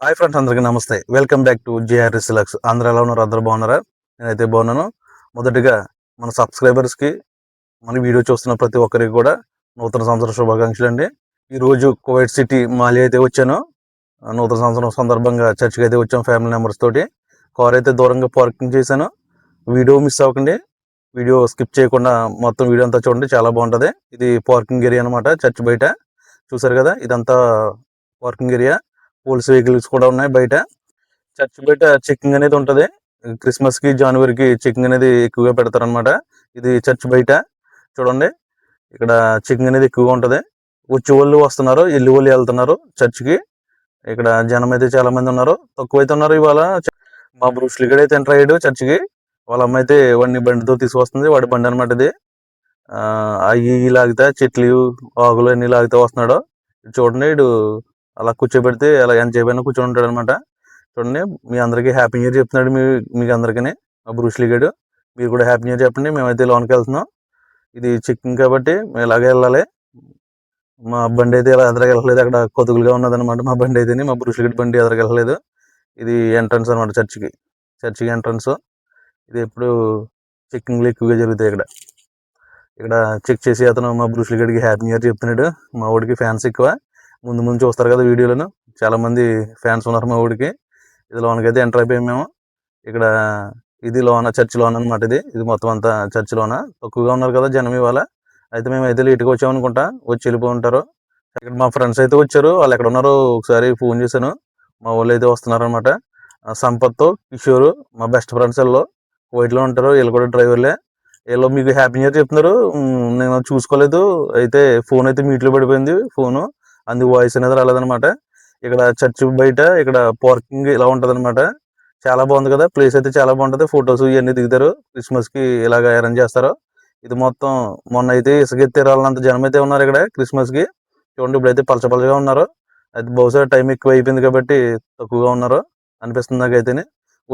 Hi friends, అందరికీ నమస్తే. Welcome back to JRS lux. అందరూ ఎలా ఉన్నారు? అందరూ బాగున్నారా? నేనైతే బాగున్నాను. మొదటిగా మన సబ్స్క్రైబర్స్కి, మన వీడియో చూస్తున్న ప్రతి ఒక్కరికి కూడా నూతన సంవత్సర శుభాకాంక్షలు అండి. ఈరోజు కువైట్ సిటీ మాలి అయితే వచ్చాను. నూతన సంవత్సరం సందర్భంగా చర్చికి అయితే వచ్చాం ఫ్యామిలీ మెంబర్స్ తోటి. కార్ అయితే దూరంగా పార్కింగ్ చేశాను. వీడియో మిస్ అవ్వకండి, వీడియో స్కిప్ చేయకుండా మొత్తం వీడియో అంతా చూడండి, చాలా బాగుంటుంది. ఇది పార్కింగ్ ఏరియా అనమాట, చర్చ్ బయట. చూసారు కదా, ఇదంతా పార్కింగ్ ఏరియా. పోలీస్ వెహికల్స్ కూడా ఉన్నాయి బయట. చర్చ్ బయట చెకింగ్ అనేది ఉంటది. క్రిస్మస్ కి, జనవరికి చెకింగ్ అనేది ఎక్కువగా పెడతారనమాట. ఇది చర్చ్ బయట చూడండి, ఇక్కడ చెకింగ్ అనేది ఎక్కువగా ఉంటది. వచ్చే వాళ్ళు వస్తున్నారు, వెళ్ళి వాళ్ళు వెళ్తున్నారు చర్చ్ కి. ఇక్కడ జనం అయితే చాలా మంది ఉన్నారు, తక్కువైతే ఉన్నారు ఇవాళ. మా బ్రూస్లీ గడ్ అయితే ఎంటర్ అయ్యాడు చర్చ్ కి. వాళ్ళ అమ్మ అయితే వాడిని బండితో తీసుకొస్తుంది, వాడి బండి అనమాట ఇది. అవి లాగితే చెట్లు, ఆకులు అన్ని లాగితే వస్తున్నాడు. చూడండి, ఇడు అలా కూర్చోబెడితే అలా ఎంతసేపు అయినా కూర్చొని ఉంటాడు అనమాట. చూడండి, మీ అందరికీ హ్యాపీ న్యూ ఇయర్ చెప్తున్నాడు. మీకు అందరికీ మా బ్రూస్లీ గడు. మీరు కూడా హ్యాపీ న్యూ ఇయర్ చెప్పండి. మేమైతే లోన్కి వెళ్తున్నాం. ఇది చెక్కింగ్ కాబట్టి మేము ఇలాగే వెళ్ళాలి. మా బండి అయితే ఇలా ఎదరగా వెళ్ళలేదు, అక్కడ కొతుకులుగా ఉన్నదనమాట మా బండి అయితే. మా బ్రూస్లీ గడ్ బండి ఎదరగా వెళ్ళలేదు. ఇది ఎంట్రన్స్ అనమాట చర్చికి ఎంట్రన్స్. ఇది ఎప్పుడు చెక్కింగ్లు ఎక్కువగా జరుగుతాయి ఇక్కడ. ఇక్కడ చెక్ చేసి అతను మా బ్రూస్లీ గడికి హ్యాపీ న్యూ ఇయర్ చెప్తున్నాడు. మా వాడికి ఫ్యాన్స్ ఎక్కువ. ముందు చూస్తారు కదా వీడియోలను, చాలా మంది ఫ్యాన్స్ ఉన్నారు మా ఊడికి. ఇది లోన్కి అయితే ఎంటర్ అయిపోయాం మేము. ఇక్కడ ఇది చర్చ్ లోన్ అనమాట. ఇది మొత్తం అంతా చర్చ్ లోన. తక్కువగా ఉన్నారు కదా జనం ఇవాళ. అయితే మేము అయితే లేట్గా వచ్చామనుకుంటా, వచ్చి వెళ్ళిపోయి ఉంటారు. ఇక్కడ మా ఫ్రెండ్స్ అయితే వచ్చారు, వాళ్ళు ఎక్కడ ఉన్నారో ఒకసారి ఫోన్ చేశాను. మా వాళ్ళు అయితే వస్తున్నారు అనమాట. సంపత్, కిషోర్ మా బెస్ట్ ఫ్రెండ్స్. వీళ్ళు వైట్లో ఉంటారు, వీళ్ళు కూడా డ్రైవర్లే. వీళ్ళు మీకు హ్యాపీ న్యూ ఇయర్ చెప్తున్నారు. నేను చూసుకోలేదు, అయితే ఫోన్ అయితే మీట్లో పడిపోయింది ఫోను, అందుకు వాయిస్ అనేది రాలేదనమాట. ఇక్కడ చర్చ్ బయట ఇక్కడ పార్కింగ్ ఇలా ఉంటది అనమాట. చాలా బాగుంది కదా, ప్లేస్ అయితే చాలా బాగుంటది. ఫొటోస్ ఇవన్నీ దిగుతారు, క్రిస్మస్ కి ఇలాగ అరేంజ్ చేస్తారు. ఇది మొత్తం మొన్న అయితే ఇసుకెత్తి రాళ్ళంత జనం అయితే ఉన్నారు ఇక్కడ క్రిస్మస్ కి. చూడండి, ఇప్పుడైతే పలచపలగా ఉన్నారు. అది బహుశా టైం ఎక్కువ అయిపోయింది కాబట్టి తక్కువగా ఉన్నారు అనిపిస్తుంది నాకైతే.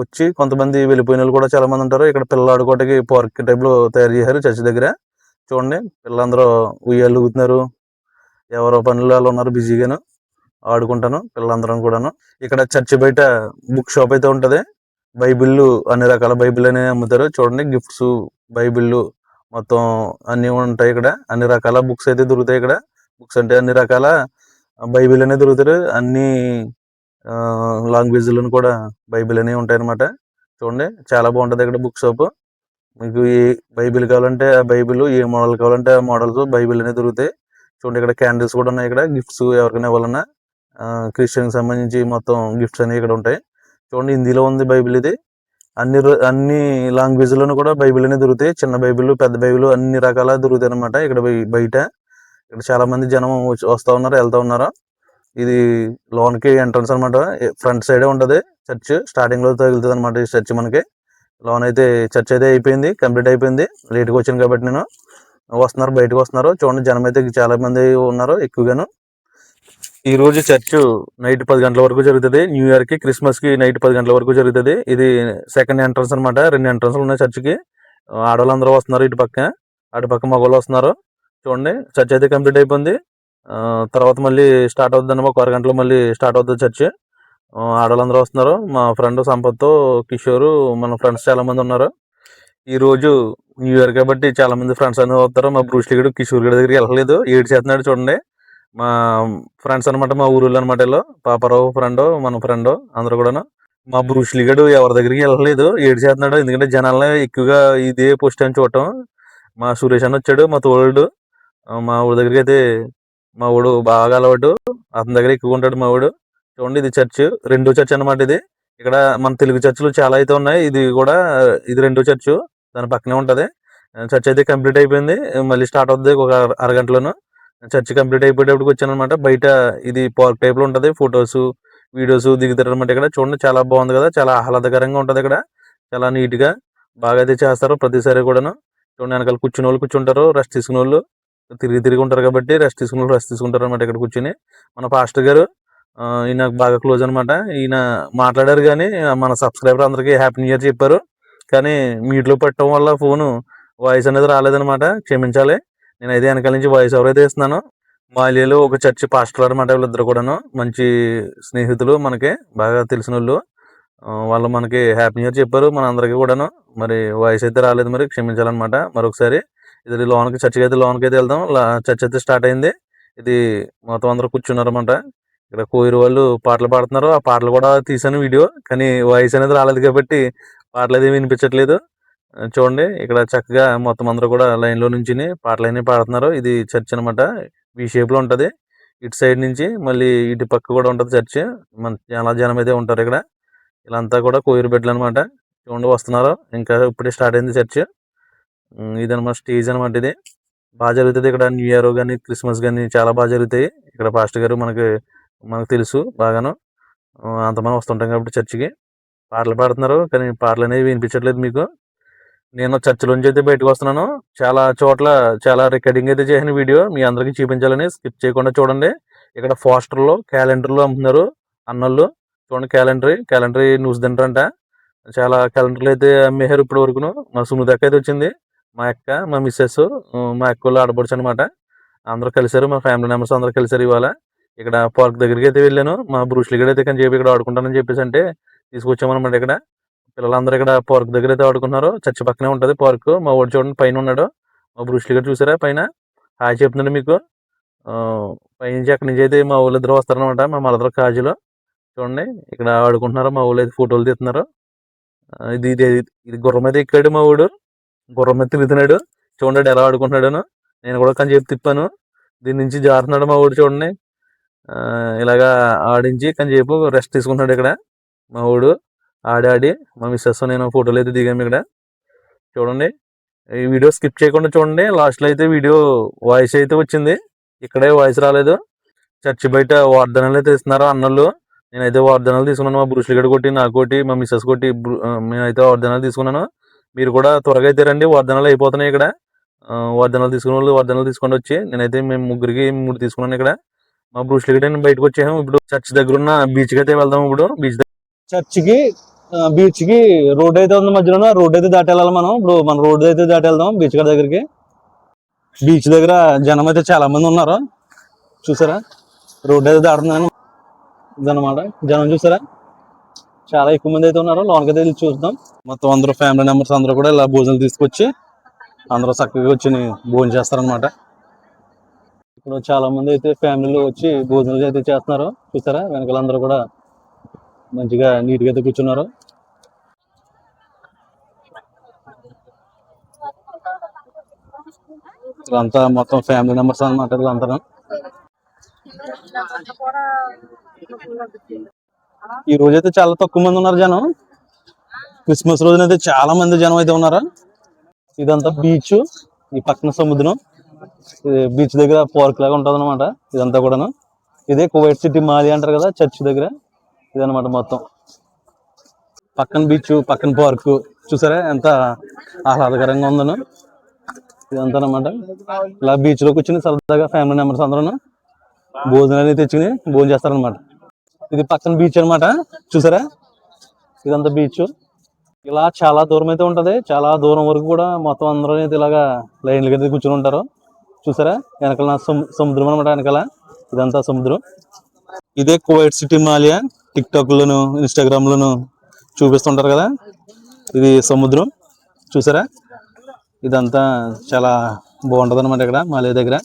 వచ్చి కొంతమంది వెళ్ళిపోయిన వాళ్ళు కూడా చాలా మంది ఉంటారు. ఇక్కడ పిల్లలు ఆడుకోవడానికి పార్క్ టైప్ లో తయారు చేశారు చర్చ్ దగ్గర. చూడండి, పిల్లలందరూ ఉయ్యాలు ఊగుతున్నారు, ఎవరో పనులు వాళ్ళు ఉన్నారు బిజీగాను, ఆడుకుంటాను పిల్లలందరం కూడాను. ఇక్కడ చర్చి బయట బుక్ షాప్ అయితే ఉంటది. బైబిళ్ళు, అన్ని రకాల బైబిల్ అనేవి అమ్ముతారు. చూడండి, గిఫ్ట్స్, బైబిళ్ళు మొత్తం అన్ని ఉంటాయి ఇక్కడ. అన్ని రకాల బుక్స్ అయితే దొరుకుతాయి ఇక్కడ. బుక్స్ అంటే అన్ని రకాల బైబిల్ అనేది దొరుకుతారు. అన్ని లాంగ్వేజ్లను కూడా బైబిల్ అనేవి ఉంటాయి అనమాట. చూడండి, చాలా బాగుంటది ఇక్కడ బుక్ షాప్. మీకు ఏ బైబిల్ కావాలంటే ఆ బైబిల్, ఏ మోడల్ కావాలంటే ఆ మోడల్స్ బైబిల్ అనేవి దొరుకుతాయి. చూడండి, ఇక్కడ క్యాండిల్స్ కూడా ఉన్నాయి. ఇక్కడ గిఫ్ట్స్ ఎవరికైనా ఇవ్వాలన్నా క్రిస్టియన్ సంబంధించి మొత్తం గిఫ్ట్స్ అనేవి ఇక్కడ ఉంటాయి. చూడండి, హిందీలో ఉంది బైబిల్ ఇది. అన్ని లాంగ్వేజ్ లోను కూడా బైబిల్ అనేవి దొరుకుతాయి. చిన్న బైబిల్, పెద్ద బైబిల్ అన్ని రకాల దొరుకుతాయి అనమాట ఇక్కడ బయట. ఇక్కడ చాలా మంది జనం వస్తా ఉన్నారు, వెళ్తా ఉన్నారు. ఇది లోన్కి ఎంట్రన్స్ అనమాట. ఫ్రంట్ సైడే ఉంటది చర్చ్. స్టార్టింగ్ లో తగులుతుంది అనమాట ఈ చర్చ్ మనకి. లోన్ అయితే చర్చ్ అయితే అయిపోయింది, కంప్లీట్ అయిపోయింది. లేట్గా వచ్చాను కాబట్టి నేను. వస్తున్నారు, బయటకు వస్తున్నారు. చూడండి, జనం అయితే చాలా మంది ఉన్నారు ఎక్కువగాను. ఈ రోజు చర్చ్ నైట్ 10 గంటల వరకు జరుగుతుంది. న్యూ ఇయర్ కి, క్రిస్మస్ కి నైట్ 10 గంటల వరకు జరుగుతుంది. ఇది సెకండ్ ఎంట్రన్స్ అనమాట. 2 ఎంట్రన్స్ ఉన్నాయి చర్చ్ కి. ఆడవాళ్ళందరూ వస్తున్నారు ఇటు పక్క, అటు పక్క మగవాళ్ళు వస్తున్నారు. చూడండి, చర్చ్ అయితే కంప్లీట్ అయిపోయింది. తర్వాత మళ్ళీ స్టార్ట్ అవుతుంది, ఒక అరగంటలో మళ్ళీ స్టార్ట్ అవుతుంది చర్చ్. ఆడవాళ్ళందరూ వస్తున్నారు. మా ఫ్రెండ్ సంపత్, కిషోర్, మన ఫ్రెండ్స్ చాలా మంది ఉన్నారు. ఈ రోజు న్యూ ఇయర్ కాబట్టి చాలా మంది ఫ్రెండ్స్ అనేది వస్తారు. మా బ్రూస్లీ గడు కిషోర్ గడి దగ్గరికి వెళ్ళలేదు, ఏడు చేస్తున్నాడు. చూడండి, మా ఫ్రెండ్స్ అనమాట, మా ఊరిలో అనమాట. వీళ్ళు పాపారావు ఫ్రెండ్, మన ఫ్రెండ్ అందరూ కూడాను. మా బ్రూస్లీ గడు ఎవరి దగ్గరికి వెళ్ళలేదు, ఏడు చేస్తున్నాడు. ఎందుకంటే జనాలనే ఎక్కువగా ఇదే పోస్ట్ అని చూడటం. మా సురేష్ అన్న వచ్చాడు, మా తోడు. మా ఊరి దగ్గరికి అయితే మా ఊడు బాగా అలవాటు, అతని దగ్గర ఎక్కువ ఉంటాడు మా ఊడు. చూడండి, ఇది చర్చ్, రెండో చర్చ్ అనమాట ఇది. ఇక్కడ మన తెలుగు చర్చిలు చాలా అయితే ఉన్నాయి, ఇది కూడా ఇది రెండో చర్చ్, దాని పక్కనే ఉంటది. చర్చ్ అయితే కంప్లీట్ అయిపోయింది, మళ్ళీ స్టార్ట్ అవుతుంది ఒక అరగంటలోను. చర్చ్ కంప్లీట్ అయిపోయేటప్పుడు వచ్చాను అనమాట. బయట ఇది పార్క్ టైప్ లో ఉంటది, ఫొటోస్, వీడియోస్ దిగుతారు అనమాట ఇక్కడ. చూడండి, చాలా బాగుంది కదా, చాలా ఆహ్లాదకరంగా ఉంటది ఇక్కడ. చాలా నీట్ గా బాగా అయితే చేస్తారు ప్రతిసారి కూడాను. చూడండి, వెనకాల కూర్చుని వాళ్ళు కూర్చుంటారు, రెస్ట్ తీసుకునే వాళ్ళు తిరిగి ఉంటారు కాబట్టి రెస్ట్ తీసుకుంటారు అనమాట ఇక్కడ కూర్చుని. మన పాస్టర్ గారు, ఈయన బాగా క్లోజ్ అనమాట. ఈయన మాట్లాడారు కానీ మన సబ్స్క్రైబర్ అందరికీ హ్యాపీ న్యూ ఇయర్ చెప్పారు. కానీ మీట్లో పెట్టడం వల్ల ఫోను వాయిస్ అనేది రాలేదనమాట, క్షమించాలి. నేనైతే వెనకాల నుంచి వాయిస్ ఎవరైతే ఇస్తున్నానో మాలియాలో ఒక చర్చి పాస్టర్ అనమాట. వీళ్ళిద్దరు కూడాను మంచి స్నేహితులు, మనకి బాగా తెలిసిన వాళ్ళు. వాళ్ళు మనకి హ్యాపీ న్యూ ఇయర్ చెప్పారు మన అందరికీ కూడాను. మరి వాయిస్ అయితే రాలేదు, మరి క్షమించాలన్నమాట మరొకసారి. ఇది లోనకి చర్చికి అయితే వెళ్దాం. చర్చ్ అయితే స్టార్ట్ అయింది. ఇది మొత్తం అందరూ కూర్చున్నారన్నమాట. ఇక్కడ కోయిర్ వాళ్ళు పాటలు పాడుతున్నారు. ఆ పాటలు కూడా తీసాను వీడియో, కానీ వాయిస్ అనేది రాలేదు కాబట్టి పాటలు అయితే వినిపించట్లేదు. చూడండి ఇక్కడ చక్కగా మొత్తం అందరూ కూడా లైన్ లో నుంచి పాటలు పాడుతున్నారు. ఇది చర్చ్ అనమాట. ఈ షేప్ లో ఉంటది. ఇటు సైడ్ నుంచి మళ్ళీ ఇటు పక్క కూడా ఉంటది చర్చ్. మన చాలా జనం అయితే ఉంటారు ఇక్కడ. ఇలా అంతా కూడా కోయిర్ బిడ్డలు అనమాట. చూడండి వస్తున్నారు. ఇంకా ఇప్పుడే స్టార్ట్ అయింది చర్చ్. ఇదనమాట స్టేజ్ అనమాట. ఇది బాగా జరుగుతుంది ఇక్కడ. న్యూ ఇయర్ కానీ క్రిస్మస్ కానీ చాలా బాగా జరుగుతాయి ఇక్కడ. పాస్టర్ గారు మనకు తెలుసు బాగాను. అంతమంది వస్తుంటాం కాబట్టి చర్చికి. పాటలు పాడుతున్నారు, కానీ పాటలు అనేవి వినిపించట్లేదు మీకు. నేను చర్చిలోంచి అయితే బయటకు వస్తున్నాను. చాలా చోట్ల చాలా రికార్డింగ్ అయితే చేసిన వీడియో మీ అందరికీ చూపించాలని. స్కిప్ చేయకుండా చూడండి. ఇక్కడ పోస్టర్లో క్యాలెండర్లు అమ్ముతున్నారు అన్నోళ్ళు. చూడండి క్యాలెండర్ న్యూస్ తింటారంట. చాలా క్యాలెండర్లు అయితే అమ్మేశారు ఇప్పటి వరకును. మా సుమదక్క అయితే వచ్చింది, మా అక్క, మా మిస్సెస్, మా అక్క వాళ్ళు ఆడపడుచు అనమాట. అందరూ కలిసారు, మా ఫ్యామిలీ మెంబర్స్ అందరూ కలిసారు ఇవాళ. ఇక్కడ పార్క్ దగ్గరికి అయితే వెళ్ళాను. మా బ్రూస్లీ గడ అయితే కానీ చెప్పి ఇక్కడ ఆడుకుంటానని చెప్పేసి అంటే తీసుకొచ్చామన్నమాట. ఇక్కడ పిల్లలందరూ ఇక్కడ పార్క్ దగ్గర అయితే ఆడుకున్నారు. చర్చి పక్కనే ఉంటది పార్క్. మా వాడు చూడండి పైన ఉన్నాడు. మా బ్రూస్లీ గడ చూసారా పైన హాయ్ చెప్తున్నాడు మీకు. పైనుంచి అక్కడి నుంచి అయితే మా ఊళ్ళో ఇద్దరు వస్తారనమాట. మా మలదర కాజులో చూడండి ఇక్కడ ఆడుకుంటున్నారు. మా ఊళ్ళో అయితే ఫోటోలు తీస్తున్నారు. ఇది ఇది ఇది గుర్రం మీద ఎక్కాడు మా ఊడు. గుర్రం మీద తిరుగుతున్నాడు. చూడండి ఎలా ఆడుకుంటున్నాడు. నేను కూడా కానీ చెప్పి తిప్పాను. దీని నుంచి జారుతున్నాడు మా ఊడు చూడండి. ఇలాగా ఆడించి కానీ చెప్పు రెస్ట్ తీసుకుంటున్నాడు ఇక్కడ మా ఊడు. ఆడి మా మిస్సెస్ నేను ఫోటోలు అయితే దిగాము ఇక్కడ. చూడండి ఈ వీడియో స్కిప్ చేయకుండా చూడండి. లాస్ట్లో అయితే వీడియో వాయిస్ అయితే వచ్చింది, ఇక్కడే వాయిస్ రాలేదు. చర్చి బయట వార్ధనాలు అయితే ఇస్తున్నారు అన్నోళ్ళు. నేనైతే వార్ధనాలు తీసుకున్నాను. మా బ్రూస్లీ గడ కొట్టి, నాకు కొట్టి, మా మిస్సెస్ కొట్టి నేనైతే వార్ధనాలు తీసుకున్నాను. మీరు కూడా త్వరగా అయితే రండి, వార్ధనాలు అయిపోతున్నాయి ఇక్కడ. వార్ధనాలు తీసుకున్న వాళ్ళు వార్ధనాలు తీసుకొని వచ్చి, నేనైతే మేము ముగ్గురికి 3 తీసుకున్నాను ఇక్కడ. మా బ్రూస్లీ గడ బయటకు వచ్చాము. ఇప్పుడు చర్చ్ దగ్గర ఉన్న బీచ్కి అయితే వెళ్దాం. ఇప్పుడు చర్చికి బీచ్ కి రోడ్ అయితే ఉంది మధ్యలో. రోడ్ అయితే దాటి వెళ్ళాలి మనం. ఇప్పుడు మన రోడ్ అయితే దాటి వెళ్దాం బీచ్ గడ దగ్గరికి. బీచ్ దగ్గర జనం అయితే చాలా మంది ఉన్నారు చూసారా. రోడ్ అయితే దాడుతున్నాను ఇదనమాట. జనం చూసారా చాలా ఎక్కువ మంది అయితే ఉన్నారు. లోనకి అయితే వెళ్ళి చూద్దాం. మొత్తం అందరూ ఫ్యామిలీ మెంబర్స్ అందరూ కూడా ఇలా భోజనాలు తీసుకొచ్చి అందరూ చక్కగా వచ్చి భోజనం చేస్తారనమాట. ఇక్కడ చాలా మంది అయితే ఫ్యామిలీలో వచ్చి భోజనాలు అయితే చేస్తున్నారు చూసారా. వెనకాలందరూ కూడా మంచిగా నీట్ గా అయితే కూర్చున్నారు. ఇదంతా మొత్తం ఫ్యామిలీ మెంబర్స్ అనమాట. వీళ్ళంతా ఈ రోజైతే చాలా తక్కువ మంది ఉన్నారు జనం. క్రిస్మస్ రోజునైతే చాలా మంది జనం అయితే ఉన్నారు. ఇదంతా బీచ్, ఈ పక్కన సముద్రం. బీచ్ దగ్గర పార్క్ లాగా ఉంటది అనమాట ఇదంతా కూడాను. ఇదే కువైట్ సిటీ మాలి అంటారు కదా చర్చ్ దగ్గర. ఇదనమాట మొత్తం పక్కన బీచ్, పక్కన పార్క్ చూసారా ఎంత ఆహ్లాదకరంగా ఉందను. ఇదంతా అనమాట. ఇలా బీచ్ లోకి వచ్చిన సరదాగా ఫ్యామిలీ మెంబర్స్ అందరూ భోజనాలు తెచ్చుకుని భోజనం చేస్తారనమాట. ఇది పక్కన బీచ్ అనమాట చూసారా. ఇదంతా బీచ్. ఇలా చాలా దూరం అయితే ఉంటది. చాలా దూరం వరకు కూడా మొత్తం అందరూ అయితే ఇలాగా లైన్లు కింద కూర్చుని ఉంటారు చూసారా. వెనకాల సముద్రం అనమాట. వెనకాల ఇదంతా సముద్రం. ఇదే కువైట్ సిటీ మాలియా. టిక్ టాక్ లోను, ఇన్స్టాగ్రామ్ లోను చూపిస్తుంటారు కదా. ఇది సముద్రం చూసారా. ఇదంతా చాలా బాగుంటది అనమాట ఇక్కడ మాలియా దగ్గర.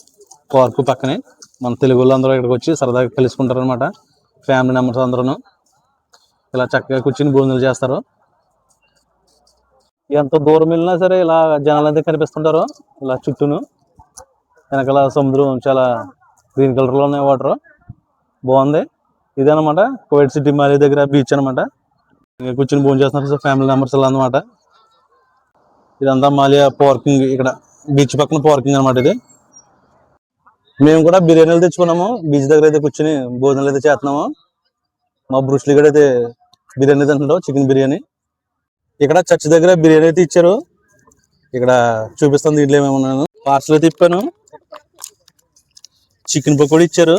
పార్కు పక్కనే మన తెలుగు వాళ్ళు అందరూ ఇక్కడికి వచ్చి సరదాగా కలుసుకుంటారు అనమాట. ఫ్యామిలీ మెంబర్స్ అందరూ ఇలా చక్కగా కూర్చుని భోజనాలు చేస్తారు. ఎంత దూరం వెళ్ళినా సరే ఇలా జనాలు అయితే కనిపిస్తుంటారు ఇలా చుట్టూను. వెనకాల సముద్రం చాలా గ్రీన్ కలర్ లో ఉన్నాయి వాటర్. బాగుంది. ఇదనమాట కువైట్ సిటీ మాలియా దగ్గర బీచ్ అనమాట. కూర్చుని భోజనం చేస్తున్నారు ఫ్యామిలీ మెంబర్స్ ఇలా అనమాట. ఇదంతా మాలియా పార్కింగ్. ఇక్కడ బీచ్ పక్కన పార్కింగ్ అనమాట ఇది. మేము కూడా బిర్యానీలు తెచ్చుకున్నాము. బీచ్ దగ్గర అయితే కూర్చుని భోజనాలు అయితే చేస్తున్నాము. మా బ్రూస్లీ గడ అయితే బిర్యానీ తింటున్నాడు, చికెన్ బిర్యానీ. ఇక్కడ చర్చ్ దగ్గర బిర్యానీ అయితే ఇచ్చారు. ఇక్కడ చూపిస్తాను దీంట్లో ఏమేమన్నాను. పార్సల్ అయితే ఇప్పాను. చికెన్ పకోడీ ఇచ్చారు.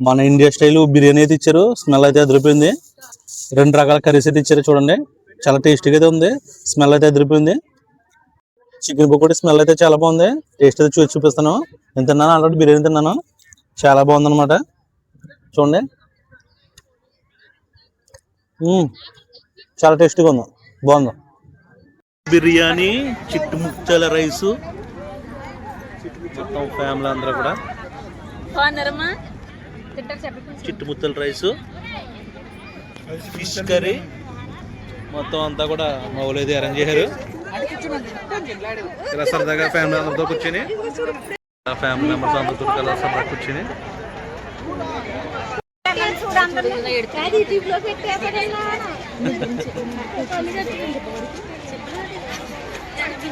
మన ఇండియా స్టైల్ బిర్యానీ అయితే ఇచ్చారు. స్మెల్ అయితే అదిరిపోయింది. 2 రకాల కర్రీస్ అయితే ఇచ్చారు చూడండి. చాలా టేస్టీగా అయితే ఉంది. స్మెల్ అయితే అదిరిపోయింది. చికెన్ పకోడీ స్మెల్ అయితే చాలా బాగుంది. టేస్ట్ అయితే చూసి చూపిస్తాను. నేను తిన్నాను, ఆల్రెడీ బిర్యానీ తిన్నాను, చాలా బాగుంది అనమాట. చూడండి, చాలా టేస్టీగా ఉంది, బాగుంది. బిర్యానీ, చిట్టుముక్కల రైసు, మొత్తం ఫ్యామిలీ అందరూ కూడా చిట్టుముక్కల రైసు, ఫిష్ కర్రీ మొత్తం అంతా కూడా మా ఊళ్ళో అయితే అరేంజ్ చేశారు. ఇలా సరదాగా ఫ్యామిలీ అందరితో కూర్చొని, ఫ్యామిలీ మెంబర్స్ అందరితో సరదాగా కూర్చొని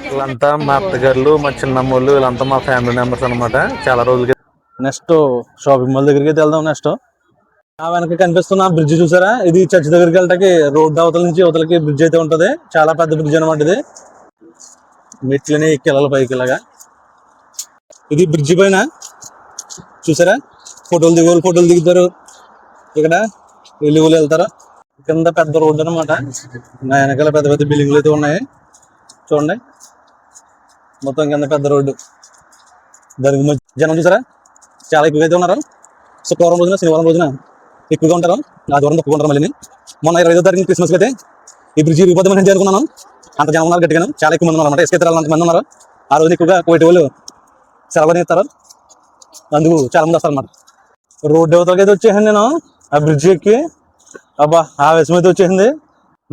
వీళ్ళంతా మా అత్తగారులు, మా చిన్నమ్మోళ్ళు, వీళ్ళంతా మా ఫ్యామిలీ మెంబర్స్ అనమాట. చాలా రోజులకి నెక్స్ట్ షాపింగ్ మాల్ దగ్గరికి అయితే వెళ్దాం. నెక్స్ట్ ఆ వెనక కనిపిస్తున్న బ్రిడ్జ్ చూసారా, ఇది చర్చ్ దగ్గరికి వెళ్ళటానికి రోడ్డు అవతల నుంచి అవతలకి బ్రిడ్జ్ అయితే ఉంటది. చాలా పెద్ద బ్రిడ్జ్ అనమాట ఇది. మెట్లని ఎక్కి పైకి ఇలాగా. ఇది బ్రిడ్జ్ పైన చూసారా, ఫోటోలు దిగుతారు. ఇక్కడ వెళ్ళి వెళ్తారు. కింద పెద్ద రోడ్డు అనమాట. నా వెనకాల పెద్ద పెద్ద బిల్డింగ్లు అయితే ఉన్నాయి. చూడండి, మొత్తం కింద పెద్ద రోడ్డు. దానికి జనం చూసారా, చాలా ఎక్కువగా అయితే ఉన్నారు. శుక్రవారం రోజున, శనివారం రోజున ఎక్కువగా ఉంటారు, ఆదివారం తక్కువ ఉంటారు. మళ్ళీ మొన్న 25వ తారీఖు క్రిస్మస్కి అయితే ఈ బ్రిడ్జి విపత్తమని అనుకున్నాను. అంత జనం ఉన్నారు, గట్టిగా చాలా ఎక్కువ మంది ఉన్నారు అనమాట. ఎస్కేతరాలు అంతమంది ఉన్నారు. ఆ రోజున ఎక్కువగా కోటి వాళ్ళు సెలవుని ఇస్తారు, అందుకు చాలా మంది వస్తారు అనమాట. రోడ్డు అవతలకి అయితే వచ్చేసింది నేను ఆ బ్రిడ్జి ఎక్కి. అబ్బా, ఆవేశం అయితే వచ్చేసింది.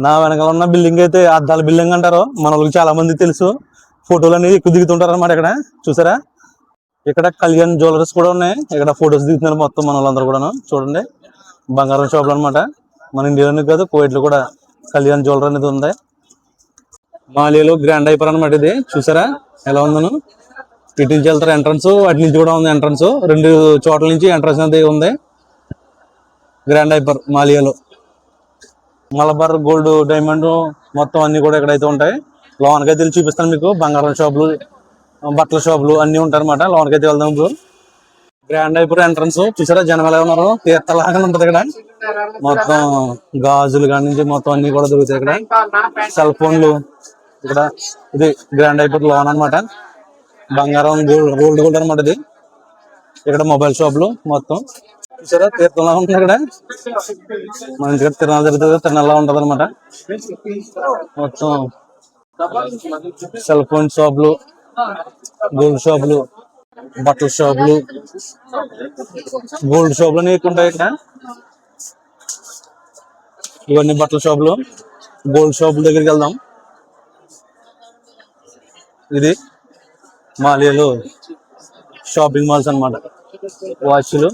నా వెనకాల ఉన్న బిల్డింగ్ అయితే అద్దాల బిల్డింగ్ అంటారు, మన వాళ్ళకి చాలా మంది తెలుసు. ఫోటోలు అనేది ఎక్కువ దిగుతుంటారు అనమాట. ఇక్కడ చూసారా, ఇక్కడ కళ్యాణ్ జ్యువెలర్స్ కూడా ఉన్నాయి. ఇక్కడ ఫొటోస్ దిగుతున్నారు మొత్తం మన వాళ్ళందరూ కూడా. చూడండి, బంగారం షాపులు అనమాట. మన ఇండియాలోనే కాదు, కువైట్లో కూడా కళ్యాణ్ జ్యువెలర్ అనేది ఉంది. మాలియాలో గ్రాండ్ హైపర్ అనమాట ఇది. చూసారా ఎలా ఉందను. ఇటు నుంచి వెళ్తారు ఎంట్రన్స్, అటు నుంచి కూడా ఉంది ఎంట్రన్స్. 2 చోట్ల నుంచి ఎంట్రన్స్ అనేది ఉంది. గ్రాండ్ హైపర్ మాలియాలో. మలబార్ గోల్డ్, డైమండ్ మొత్తం అన్ని కూడా ఇక్కడైతే ఉంటాయి. లోనకైతే వెళ్ళి చూపిస్తాను మీకు. బంగారం షాపులు, బట్టల షాపులు అన్ని ఉంటాయి అనమాట. లోనకైతే వెళ్దాం ఇప్పుడు. గ్రాండ్ హైపర్ ఎంట్రన్స్ చూసారా, జనం ఎలా ఉన్నారు. తీర్థలాగా ఉంటది ఇక్కడ. మొత్తం గాజులు కాడి నుంచి మొత్తం అన్ని కూడా దొరుకుతాయి ఇక్కడ. సెల్ ఫోన్లు ఇక్కడ. ఇది గ్రాండ్ హైపర్ లోన్ అనమాట. బంగారం గోల్డ్ అనమాట ఇది. ఇక్కడ మొబైల్ షాపులు మొత్తం చూసారా, తీర్థంలా ఉంటుంది ఇక్కడ. మన ఇంటికి తిరణాలు జరుగుతుంది, తిరణాలా ఉంటది అనమాట. మొత్తం సెల్ ఫోన్ షాపులు, గోల్డ్ షాపులు, బట్టల షాపులు, గోల్డ్ షాపులు అనేవి ఉంటాయి ఇక్కడ. ఇవన్నీ బట్టల షాపులు, గోల్డ్ షాపుల దగ్గరికి వెళ్దాం. ఇది మాలియాలో షాపింగ్ మాల్స్ అనమాట. వాచ్లు,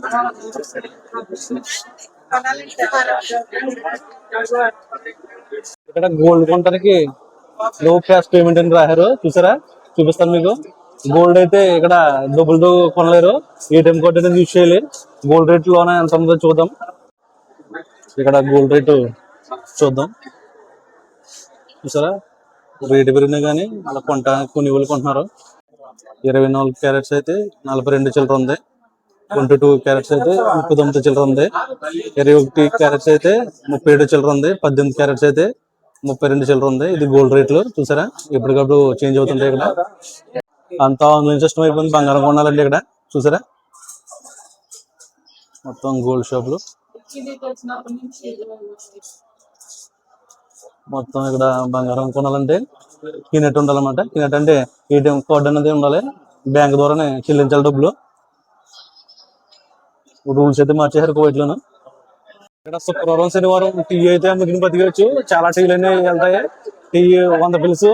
ఇక్కడ గోల్డ్ కొనడానికి నో క్యాష్ పేమెంట్ అని రాశారు. చూసారా, చూపిస్తాను మీకు. గోల్డ్ అయితే ఇక్కడ డబ్బులతో కొనలేరు, ఏటీఎం కార్డు అయితే యూజ్ చేయాలి. గోల్డ్ రేట్ లోనే ఎంత ఉందో చూద్దాం. ఇక్కడ గోల్డ్ రేటు చూద్దాం. చూసారా, రేటు పెరిగినా కానీ అలా కొన్ని వాళ్ళు కొంటున్నారు. 24 క్యారెట్స్ అయితే 42 చిల్లర ఉంది. 22 క్యారెట్స్ అయితే 39 చిల్లర ఉంది. 21 క్యారెట్స్ అయితే 37 చిల్లర ఉంది. 18 క్యారెట్స్ అయితే 32 చిల్లర ఉంది. ఇది గోల్డ్ రేట్లు చూసారా, ఎప్పటికప్పుడు చేంజ్ అవుతుంటాయి ఇక్కడ. అంతా ఆన్లైన్ సిస్టమ్ అయిపోయింది. బంగారం కొనాలండి ఇక్కడ. చూసారా, మొత్తం గోల్డ్ షాపులు. మొత్తం ఇక్కడ బంగారం కొనాలంటే కినెట్ ఉండాలన్నమాట. కినెట్ అంటే ఏటీఎం కార్డు అనేది ఉండాలి, బ్యాంక్ ద్వారానే చెల్లించాలి డబ్బులు. రూల్స్ అయితే మార్చేసారు కువైట్లోను. ఇక్కడ శుక్రవారం, శనివారం టీ అయితే అమ్ముకుని బతికేయచ్చు. చాలా టీలు అనేవి వెళ్తాయి. టీ 100 పిల్స్,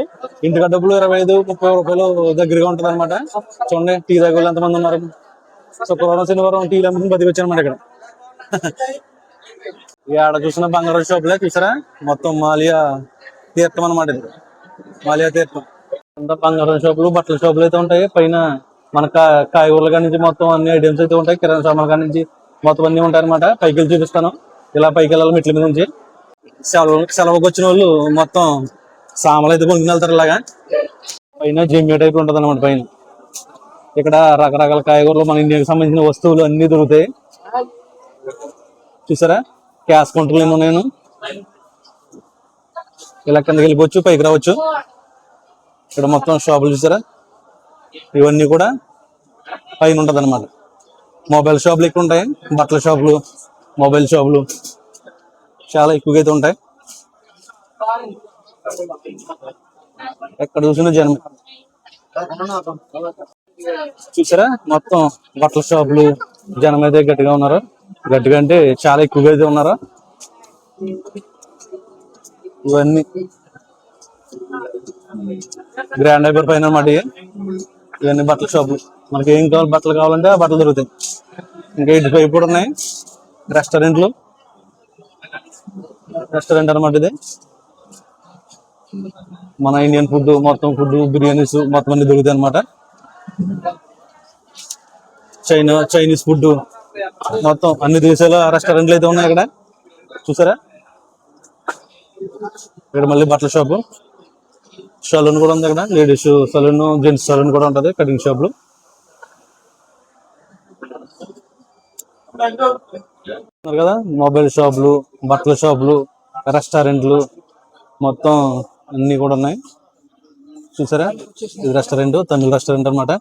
ఇంటికా డబ్బులు 25-30 రూపాయలు దగ్గరగా ఉంటది అనమాట. చూడండి, టీ దగ్గర ఎంతమంది ఉన్నారు. శుక్రవారం, శనివారం టీలు అమ్ముకుని బతికొచ్చు అనమాట ఇక్కడ. ఆడ చూసిన బంగారం షాపులే చూసారా, మొత్తం మాలియా తీర్థం అనమాట. ఇది మాలియా తీర్థం. అంతా బంగారం షాపులు, బట్టల షాపులు అయితే ఉంటాయి. పైన మన కాయగూరల కాడి నుంచి మొత్తం అన్ని ఐటమ్స్ అయితే ఉంటాయి. కిరాణా సామాన్ల కాడి నుంచి మొత్తం అన్ని ఉంటాయి అనమాట. పైకి వెళ్ళి చూపిస్తాను. ఇలా పైకి వెళ్ళాలి మెట్ల మీద నుంచి. సెలవుకి వచ్చిన వాళ్ళు మొత్తం సామాన్లు అయితే కొనుక్కుని వెళ్తారు. ఇలాగా పైన జమ్మి టైప్ ఉంటుంది అనమాట. పైన ఇక్కడ రకరకాల కాయగూరలు, మన ఇండియాకి సంబంధించిన వస్తువులు అన్ని దొరుకుతాయి. చూసారా, క్యాష్ కౌంటర్లు ఏమో. నేను ఇలా కిందకి వెళ్ళిపోవచ్చు, పైకి రావచ్చు. ఇక్కడ మొత్తం షాపులు చూసారా, ఇవన్నీ కూడా పైన ఉంటుంది అనమాట. మొబైల్ షాపులు ఎక్కువ ఉంటాయి, బట్టల షాపులు, మొబైల్ షాపులు చాలా ఎక్కువగా అయితే ఉంటాయి. ఎక్కడ చూసినా జనం చూసారా, మొత్తం బట్టల షాపులు జనం అయితే గట్టిగా ఉన్నారు. గట్టిగా అంటే చాలా ఎక్కువగా అయితే ఉన్నారు. ఇవన్నీ గ్రాండ్ హైపర్ పైన అన్నమాట. ఇవన్నీ బట్టల షాపులు, మనకి ఏం కావాలి బట్టలు కావాలంటే ఆ బట్టలు దొరుకుతాయి. ఇంకా ఇటు వైపు కూడా ఉన్నాయి రెస్టారెంట్లు, రెస్టారెంట్ అనమాట ఇది. మన ఇండియన్ ఫుడ్ మొత్తం, ఫుడ్ బిర్యానీస్ మొత్తం అన్ని దొరుకుతాయి అనమాట. చైనీస్ ఫుడ్ మొత్తం అన్ని దేశాల రెస్టారెంట్లు అయితే ఉన్నాయి ఇక్కడ చూసారా. ఇక్కడ మళ్ళీ బట్టల షాపు, సలూన్ కూడా ఉంది ఇక్కడ. లేడీస్ సలూన్, జెంట్స్ సలూన్ కూడా ఉంటది, కటింగ్ షాపులు. కదా మొబైల్ షాపులు, బట్టల షాపులు, రెస్టారెంట్లు మొత్తం అన్ని కూడా ఉన్నాయి చూసారా. ఇది రెస్టారెంట్, తమిళ రెస్టారెంట్ అనమాట.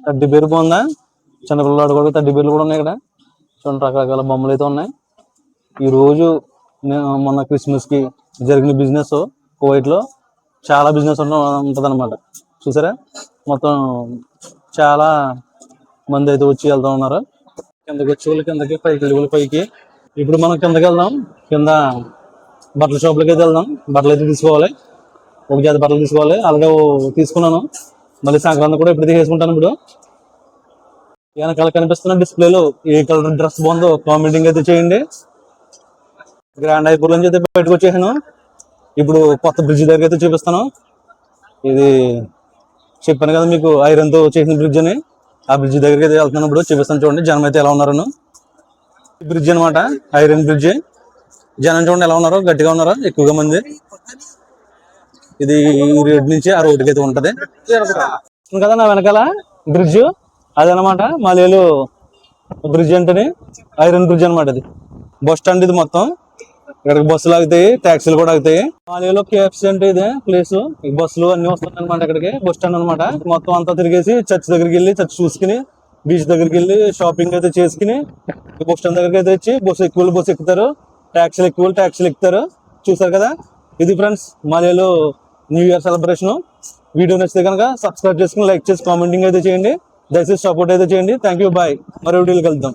తడ్డి బేరు బాగుందా, చిన్నపిల్లవాడు కూడా తడ్డి బేర్లు కూడా ఉన్నాయి ఇక్కడ. చూడండి రకరకాల బొమ్మలు అయితే ఉన్నాయి. ఈ రోజు మొన్న క్రిస్మస్ కి జరిగిన బిజినెస్ కువైట్ లో చాలా బిజినెస్ ఉంటది అనమాట చూసారా. మొత్తం చాలా మంది అయితే వచ్చి వెళ్తా ఉన్నారు. కిందకి వచ్చే వాళ్ళు కిందకి, పైకి వెళ్ళి పైకి. ఇప్పుడు మనం కిందకి వెళ్దాం, కింద బట్టల షాపులకి అయితే వెళ్దాం. బట్టలు అయితే తీసుకోవాలి, ఒక జాతి బట్టలు తీసుకోవాలి. అలాగే తీసుకున్నాను, మళ్ళీ సంక్రాంతి కూడా ఇప్పుడు తీసుకుంటాను. ఇప్పుడు వెనకాల కనిపిస్తున్న డిస్ప్లేలో ఏ కలర్ డ్రెస్ బాగుందో కామెంటింగ్ అయితే చేయండి. గ్రాండ్ హైపర్ నుంచి అయితే బయటకు వచ్చేసాను. ఇప్పుడు కొత్త బ్రిడ్జ్ దగ్గర అయితే చూపిస్తాను. ఇది చెప్పాను కదా మీకు, ఐరన్ తో చేసిన బ్రిడ్జ్ అని. ఆ బ్రిడ్జ్ దగ్గరికి అయితే వెళ్తున్నాను, ఇప్పుడు చూపిస్తాను. చూడండి జనం అయితే ఎలా ఉన్నారను. బ్రిడ్జ్ అనమాట, ఐరన్ బ్రిడ్జ్. జనం చూడండి ఎలా ఉన్నారో, గట్టిగా ఉన్నారో, ఎక్కువగా మంది. ఇది ఈ రోడ్ నుంచి ఆ రోడ్డుకి అయితే ఉంటది కదా నా వెనకాల బ్రిడ్జ్. అదనమాట మలయాలు బ్రిడ్జ్ అంటేనే ఐరన్ బ్రిడ్జ్ అనమాట. ఇది బస్ స్టాండ్, ఇది మొత్తం ఇక్కడికి బస్సులు ఆగుతాయి, ట్యాక్సీలు కూడా ఆగుతాయి. మాలేలో కేఎఫ్సీ అంటే ఇదే ప్లేస్. బస్సులు అన్ని వస్తాయి అనమాట ఇక్కడికి. బస్ స్టాండ్ అనమాట. మొత్తం అంతా తిరిగేసి చర్చ్ దగ్గరికి వెళ్ళి, చర్చ్ చూసుకుని, బీచ్ దగ్గరికి వెళ్ళి షాపింగ్ అయితే చేసుకుని, బస్ స్టాండ్ దగ్గరికి అయితే వచ్చి బస్సు ఎక్కువ బస్సు ఎక్కుతారు, ట్యాక్సీలు ఎక్కువ ట్యాక్సీలు ఎక్కుతారు. చూసారు కదా, ఇది ఫ్రెండ్స్ మాలేలో న్యూ ఇయర్ సెలబ్రేషన్. వీడియో నచ్చితే కనుక సబ్స్క్రైబ్ చేసుకుని, లైక్ చేసి, కామెంటింగ్ అయితే చేయండి. దయచేసి సపోర్ట్ అయితే చేయండి. Thank you, bye. మరో వీడియోలు కలుద్దాం.